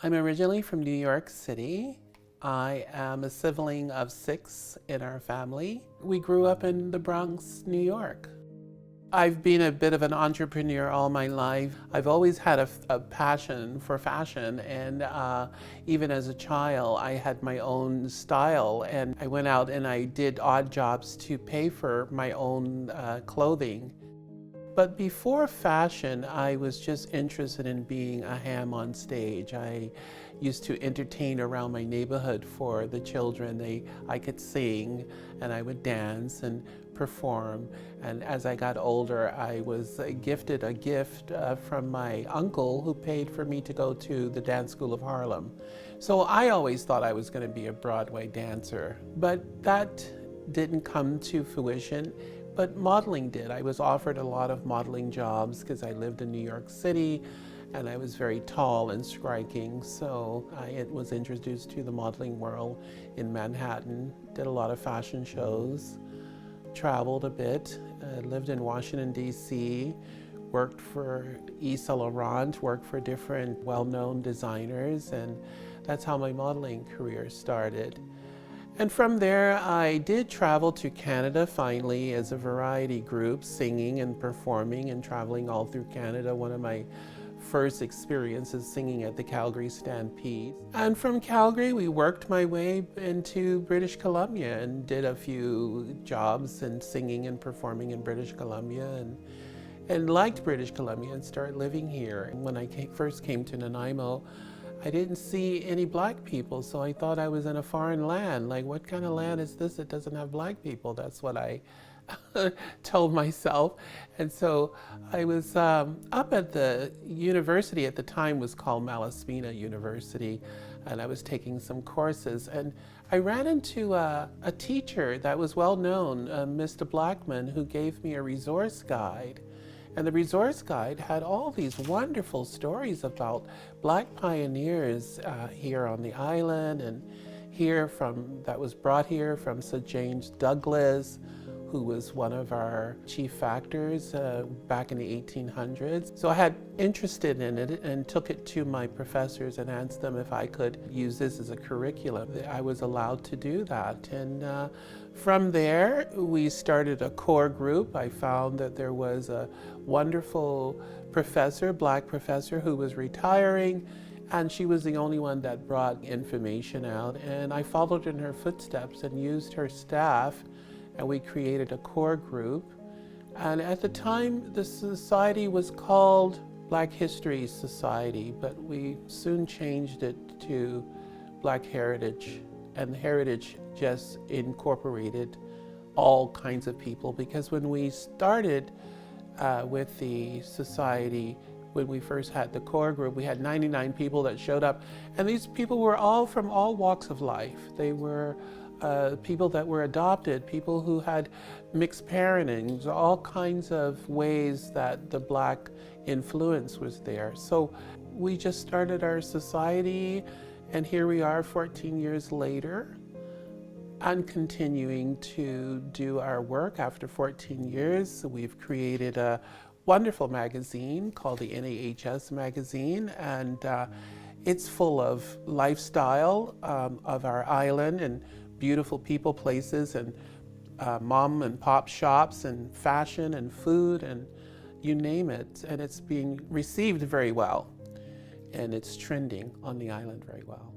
I'm originally from New York City. I am a sibling of 6 in our family. We grew up in the Bronx, New York. I've been a bit of an entrepreneur all my life. I've always had a passion for fashion, and even as a child, I had my own style, and I went out and I did odd jobs to pay for my own clothing. But before fashion, I was just interested in being a ham on stage. I used to entertain around my neighborhood for the children. I could sing, and I would dance and perform. And as I got older, I was gifted a gift from my uncle, who paid for me to go to the dance school of Harlem. So I always thought I was going to be a Broadway dancer, but that didn't come to fruition. But modeling did. I was offered a lot of modeling jobs because I lived in New York City and I was very tall and striking. So I was introduced to the modeling world in Manhattan, did a lot of fashion shows, traveled a bit, lived in Washington, D.C., worked for Yves Saint Laurent, worked for different well-known designers, and that's how my modeling career started. And from there, I did travel to Canada finally as a variety group, singing and performing and traveling all through Canada. One of my first experiences singing at the Calgary Stampede. And from Calgary, we worked my way into British Columbia and did a few jobs and singing and performing in British Columbia, and liked British Columbia and started living here. And when I first came to Nanaimo, I didn't see any black people, so I thought I was in a foreign land. Like, what kind of land is this that doesn't have black people? That's what I told myself. And so I was up at the university at the time, was called Malaspina University, and I was taking some courses. And I ran into a teacher that was well known, Mr. Blackman, who gave me a resource guide. And the resource guide had all these wonderful stories about black pioneers here on the island, and that was brought here from Sir James Douglas, who was one of our chief factors back in the 1800s. So I had interested in it and took it to my professors and asked them if I could use this as a curriculum. I was allowed to do that. And from there, we started a core group. I found that there was a wonderful professor, black professor, who was retiring, and she was the only one that brought information out. And I followed in her footsteps and used her staff, and we created a core group. And at the time, the society was called Black History Society, but we soon changed it to Black Heritage. And Heritage just incorporated all kinds of people, because when we started with the society, when we first had the core group, we had 99 people that showed up, and these people were all from all walks of life. They were people that were adopted, people who had mixed parenting, all kinds of ways that the black influence was there. So we just started our society, and here we are 14 years later, and continuing to do our work after 14 years. We've created a wonderful magazine called the NAHS magazine, and it's full of lifestyle of our island and beautiful people, places, and mom and pop shops, and fashion and food, and you name it. And it's being received very well, and it's trending on the island very well.